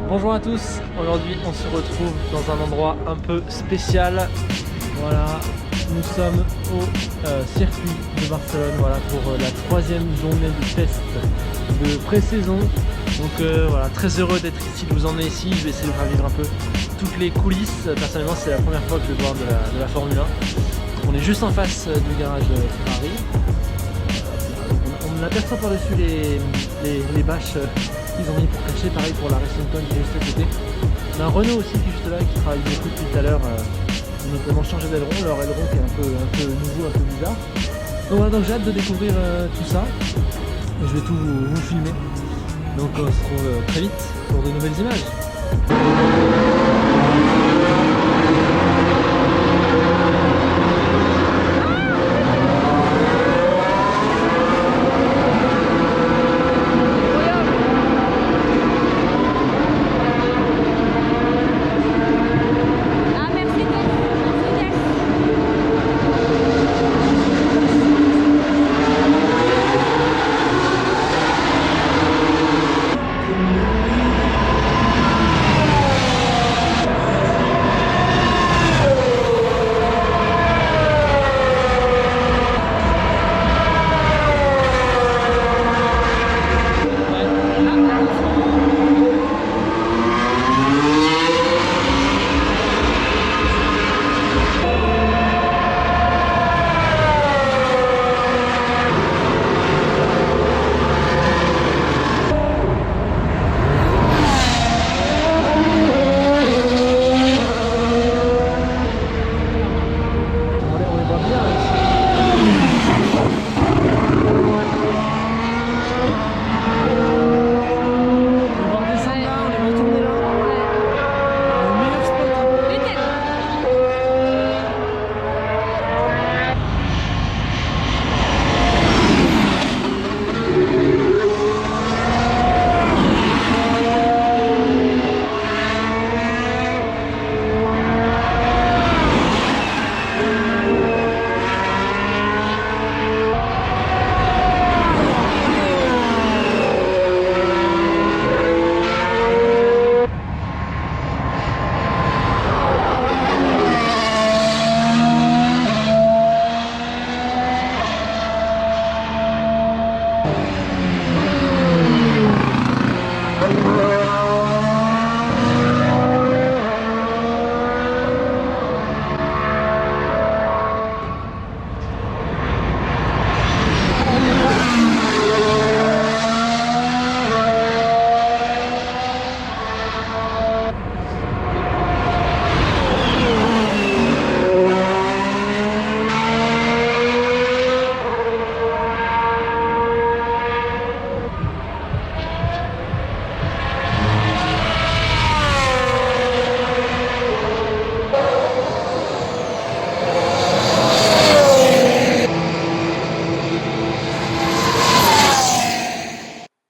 Bonjour à tous, aujourd'hui on se retrouve dans un endroit un peu spécial. Voilà, nous sommes au circuit de Barcelone, voilà, pour la troisième journée de test de pré-saison. Donc voilà, très heureux d'être ici, de vous emmener ici. Je vais essayer de vous faire vivre un peu toutes les coulisses. Personnellement, c'est la première fois que je vais voir de la Formule 1. On est juste en face du garage Ferrari. On aperçoit par-dessus les bâches qu'ils ont mis pour cacher, pareil pour la Racing Point qui est juste à côté. On a un Renault aussi qui est juste là, qui travaille beaucoup depuis tout à l'heure. Ils ont notamment changé d'aileron, leur aileron qui est un peu nouveau, un peu bizarre. Donc voilà, donc j'ai hâte de découvrir tout ça. Et je vais tout vous filmer. Donc on se retrouve très vite pour de nouvelles images.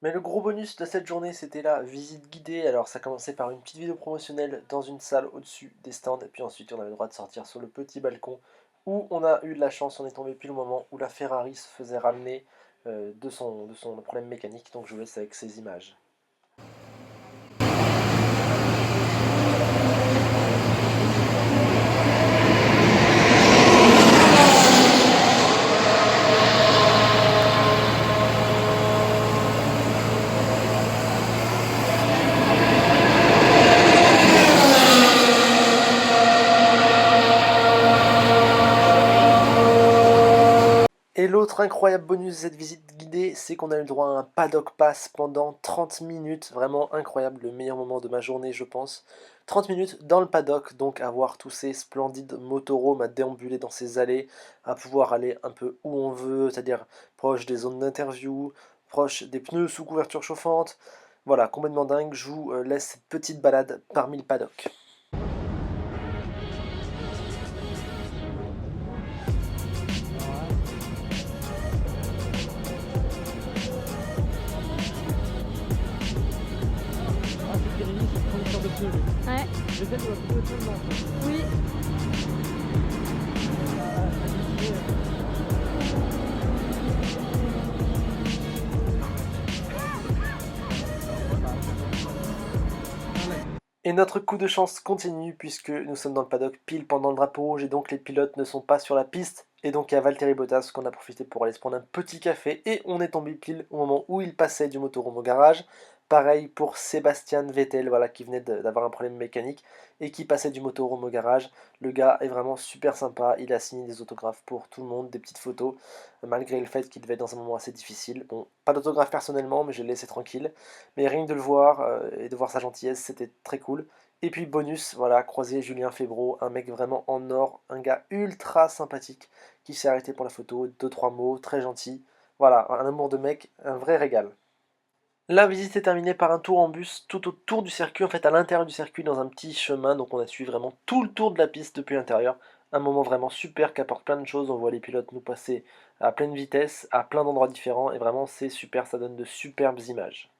Mais le gros bonus de cette journée, c'était la visite guidée. Alors ça commençait par une petite vidéo promotionnelle dans une salle au-dessus des stands. Et puis ensuite, on avait le droit de sortir sur le petit balcon où on a eu de la chance. On est tombé pile au moment où la Ferrari se faisait ramener de son problème mécanique. Donc je vous laisse avec ces images. Et l'autre incroyable bonus de cette visite guidée, c'est qu'on a eu le droit à un paddock pass pendant 30 minutes. Vraiment incroyable, le meilleur moment de ma journée, je pense. 30 minutes dans le paddock, donc à voir tous ces splendides motorhomes, à déambuler dans ces allées, à pouvoir aller un peu où on veut, c'est-à-dire proche des zones d'interview, proche des pneus sous couverture chauffante. Voilà, complètement dingue. Je vous laisse cette petite balade parmi le paddock. Ouais. Oui. Et notre coup de chance continue puisque nous sommes dans le paddock pile pendant le drapeau rouge et donc les pilotes ne sont pas sur la piste. Et donc il y a Valtteri Bottas qu'on a profité pour aller se prendre un petit café et on est tombé pile au moment où il passait du motorhome au garage. Pareil pour Sébastien Vettel, voilà, qui venait d'avoir un problème mécanique et qui passait du motorhome au garage. Le gars est vraiment super sympa, il a signé des autographes pour tout le monde, des petites photos, malgré le fait qu'il devait être dans un moment assez difficile. Bon, pas d'autographe personnellement, mais je l'ai laissé tranquille. Mais rien que de le voir et de voir sa gentillesse, c'était très cool. Et puis bonus, voilà, croisé Julien Febvreau, un mec vraiment en or, un gars ultra sympathique qui s'est arrêté pour la photo, deux trois mots, très gentil. Voilà, un amour de mec, un vrai régal. La visite est terminée par un tour en bus tout autour du circuit, en fait à l'intérieur du circuit dans un petit chemin, donc on a suivi vraiment tout le tour de la piste depuis l'intérieur. Un moment vraiment super qui apporte plein de choses, on voit les pilotes nous passer à pleine vitesse, à plein d'endroits différents, et vraiment c'est super, ça donne de superbes images.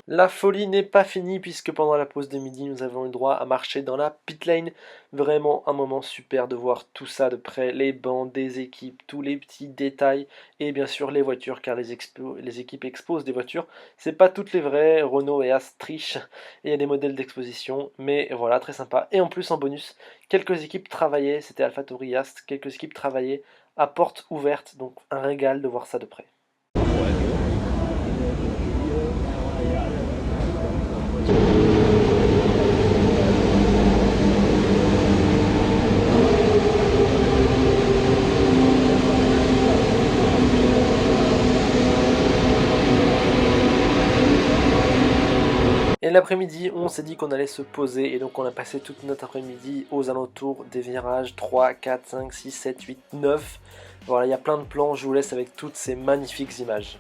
La folie n'est pas finie puisque pendant la pause de midi, nous avons eu droit à marcher dans la pit lane. Vraiment un moment super de voir tout ça de près, les bancs des équipes, tous les petits détails et bien sûr les voitures car les équipes exposent des voitures. C'est pas toutes les vraies, Renault et As trichent et il y a des modèles d'exposition, mais voilà, très sympa. Et en plus en bonus, quelques équipes travaillaient, c'était AlphaTauri Ast, quelques équipes travaillaient à porte ouverte, donc un régal de voir ça de près. Et l'après-midi, on s'est dit qu'on allait se poser et donc on a passé toute notre après-midi aux alentours des virages 3, 4, 5, 6, 7, 8, 9. Voilà, il y a plein de plans, je vous laisse avec toutes ces magnifiques images.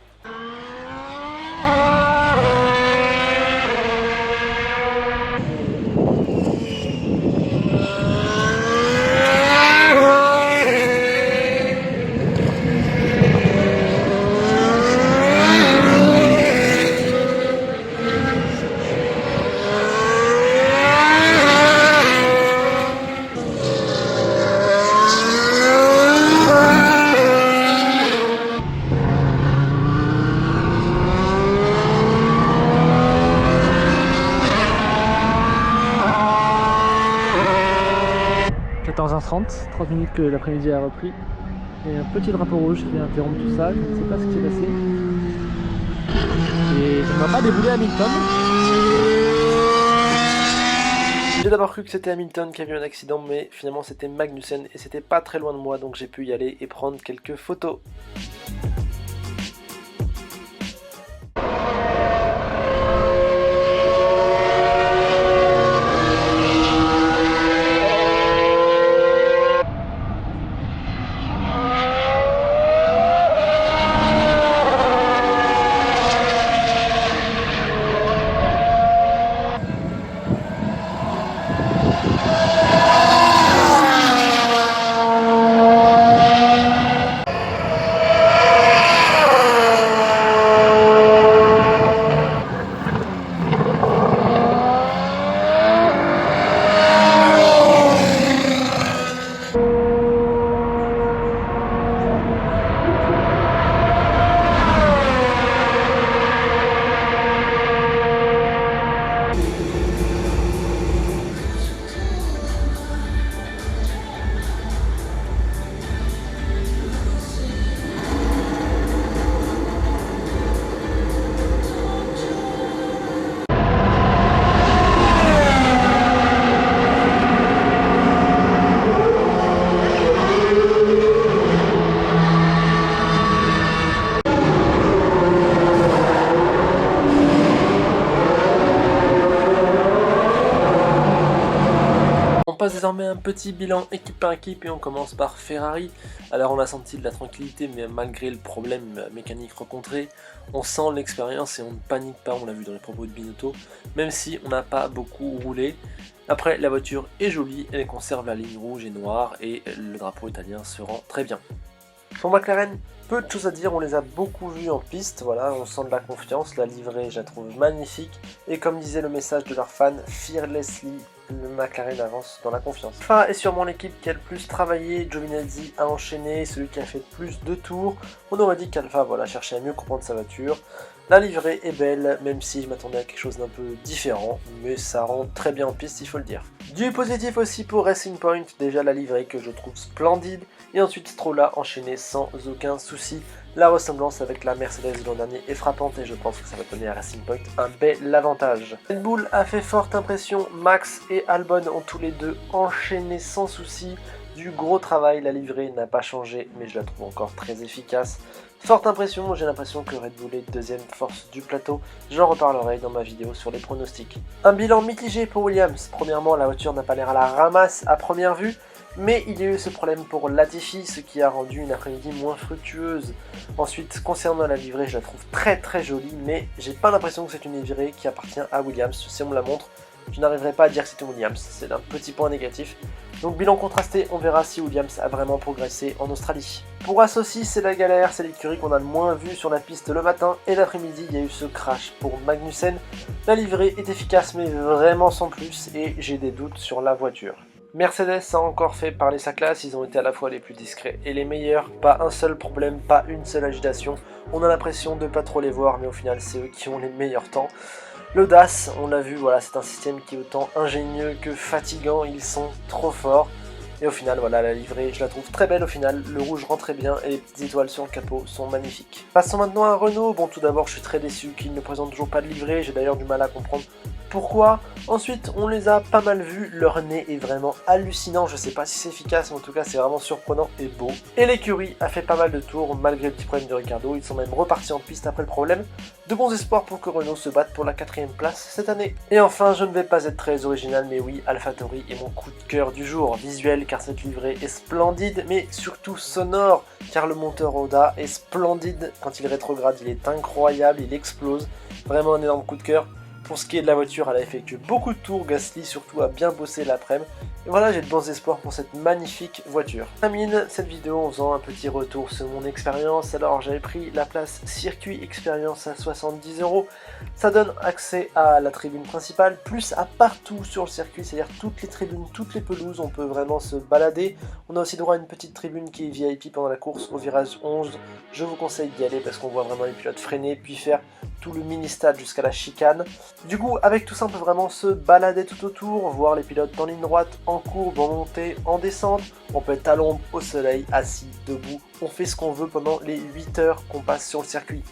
H30 minutes que l'après-midi a repris. Et un petit drapeau rouge qui vient interrompre tout ça, je ne sais pas ce qui s'est passé. Et ça ne m'a pas déboulé Hamilton. J'ai d'abord cru que c'était Hamilton qui avait eu un accident, mais finalement c'était Magnussen et c'était pas très loin de moi, donc j'ai pu y aller et prendre quelques photos. On passe désormais un petit bilan équipe par équipe et on commence par Ferrari. Alors on a senti de la tranquillité mais malgré le problème mécanique rencontré, on sent l'expérience et on ne panique pas, on l'a vu dans les propos de Binotto, même si on n'a pas beaucoup roulé. Après la voiture est jolie, elle conserve la ligne rouge et noire et le drapeau italien se rend très bien. Pour McLaren, peu de choses à dire, on les a beaucoup vus en piste, voilà, on sent de la confiance, la livrée je la trouve magnifique, et comme disait le message de leurs fans, fearlessly, le McLaren avance dans la confiance. Alpha est sûrement l'équipe qui a le plus travaillé, Giovinazzi a enchaîné, celui qui a fait le plus de tours, on aurait dit qu'Alpha voilà, cherchait à mieux comprendre sa voiture. La livrée est belle, même si je m'attendais à quelque chose d'un peu différent, mais ça rend très bien en piste, il faut le dire. Du positif aussi pour Racing Point, déjà la livrée que je trouve splendide, et ensuite Stroll a enchaîné sans aucun souci. La ressemblance avec la Mercedes de l'an dernier est frappante et je pense que ça va donner à Racing Point un bel avantage. Red Bull a fait forte impression, Max et Albon ont tous les deux enchaîné sans souci. Du gros travail, la livrée n'a pas changé, mais je la trouve encore très efficace. Forte impression, j'ai l'impression que Red Bull est deuxième force du plateau, j'en reparlerai dans ma vidéo sur les pronostics. Un bilan mitigé pour Williams, premièrement la voiture n'a pas l'air à la ramasse à première vue, mais il y a eu ce problème pour Latifi, ce qui a rendu une après-midi moins fructueuse. Ensuite, concernant la livrée, je la trouve très jolie, mais j'ai pas l'impression que c'est une livrée qui appartient à Williams, si on me la montre. Je n'arriverai pas à dire que c'est une Williams, c'est un petit point négatif. Donc bilan contrasté, on verra si Williams a vraiment progressé en Australie. Pour Haas aussi, c'est la galère, c'est l'écurie qu'on a le moins vu sur la piste le matin, et l'après-midi, il y a eu ce crash pour Magnussen. La livrée est efficace, mais vraiment sans plus, et j'ai des doutes sur la voiture. Mercedes a encore fait parler sa classe, ils ont été à la fois les plus discrets et les meilleurs, pas un seul problème, pas une seule agitation, on a l'impression de pas trop les voir, mais au final c'est eux qui ont les meilleurs temps. L'audace, on l'a vu, voilà, c'est un système qui est autant ingénieux que fatigant, ils sont trop forts. Et au final, voilà, la livrée, je la trouve très belle au final, le rouge rend très bien et les petites étoiles sur le capot sont magnifiques. Passons maintenant à Renault, bon tout d'abord je suis très déçu qu'ils ne présentent toujours pas de livrée, j'ai d'ailleurs du mal à comprendre pourquoi. Ensuite, on les a pas mal vus, leur nez est vraiment hallucinant, je sais pas si c'est efficace, mais en tout cas c'est vraiment surprenant et beau. Et l'écurie a fait pas mal de tours malgré le petit problème de Ricardo, ils sont même repartis en piste après le problème. De bons espoirs pour que Renault se batte pour la 4ème place cette année. Et enfin, je ne vais pas être très original, mais oui, AlphaTauri est mon coup de cœur du jour, visuel car cette livrée est splendide, mais surtout sonore, car le moteur Oda est splendide, quand il rétrograde il est incroyable, il explose, vraiment un énorme coup de cœur. Pour ce qui est de la voiture, elle a effectué beaucoup de tours, Gasly surtout a bien bossé l'après-midi. Et voilà, j'ai de bons espoirs pour cette magnifique voiture. Je termine cette vidéo en faisant un petit retour sur mon expérience. Alors j'avais pris la place circuit expérience à 70 €. Ça donne accès à la tribune principale, plus à partout sur le circuit, c'est-à-dire toutes les tribunes, toutes les pelouses, on peut vraiment se balader. On a aussi droit à une petite tribune qui est VIP pendant la course au virage 11. Je vous conseille d'y aller parce qu'on voit vraiment les pilotes freiner, puis faire tout le mini-stade jusqu'à la chicane. Du coup, avec tout ça, on peut vraiment se balader tout autour, voir les pilotes en ligne droite, en courbe, en montée, en descente. On peut être à l'ombre, au soleil, assis, debout. On fait ce qu'on veut pendant les 8 heures qu'on passe sur le circuit.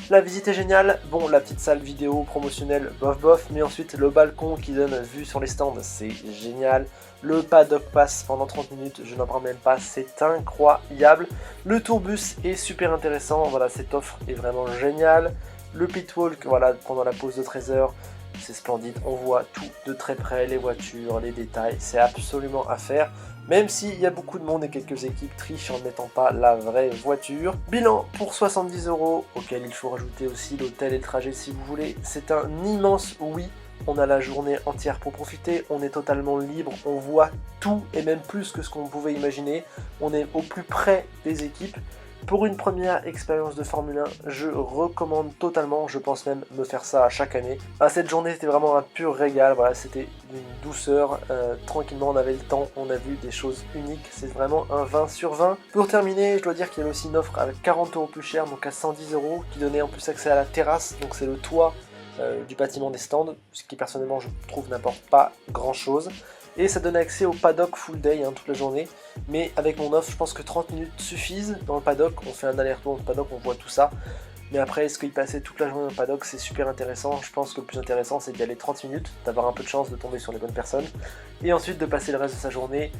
La visite est géniale. Bon, la petite salle vidéo promotionnelle, bof, mais ensuite le balcon qui donne vue sur les stands, c'est génial. Le paddock pass pendant 30 minutes, je n'en parle même pas, c'est incroyable. Le tourbus est super intéressant, voilà, cette offre est vraiment géniale. Le pitwalk, voilà, pendant la pause de 13 h, c'est splendide, on voit tout de très près, les voitures, les détails, c'est absolument à faire. Même s'il y a beaucoup de monde et quelques équipes trichent en ne mettant pas la vraie voiture. Bilan pour 70 €, auquel il faut rajouter aussi l'hôtel et le trajet si vous voulez. C'est un immense oui. On a la journée entière pour profiter, on est totalement libre, on voit tout et même plus que ce qu'on pouvait imaginer. On est au plus près des équipes. Pour une première expérience de Formule 1, je recommande totalement, je pense même me faire ça à chaque année. Cette journée c'était vraiment un pur régal, voilà, c'était d'une douceur, tranquillement on avait le temps, on a vu des choses uniques, c'est vraiment un 20 sur 20. Pour terminer, je dois dire qu'il y avait aussi une offre à 40 € plus cher, donc à 110 €, qui donnait en plus accès à la terrasse, donc c'est le toit du bâtiment des stands, ce qui personnellement je trouve n'apporte pas grand chose. Et ça donne accès au paddock full day toute la journée, mais avec mon offre je pense que 30 minutes suffisent dans le paddock, on fait un aller-retour dans le paddock, on voit tout ça. Mais après, est-ce qu'il passait toute la journée dans le paddock, c'est super intéressant. Je pense que le plus intéressant, c'est d'y aller 30 minutes, d'avoir un peu de chance de tomber sur les bonnes personnes, et ensuite de passer le reste de sa journée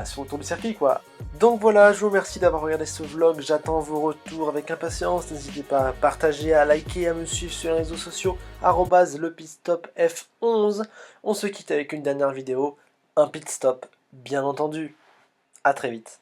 sur le tour du circuit, quoi. Donc voilà, je vous remercie d'avoir regardé ce vlog, j'attends vos retours avec impatience. N'hésitez pas à partager, à liker, à me suivre sur les réseaux sociaux, @lepitstopf11. On se quitte avec une dernière vidéo. un pit stop, bien entendu. À très vite.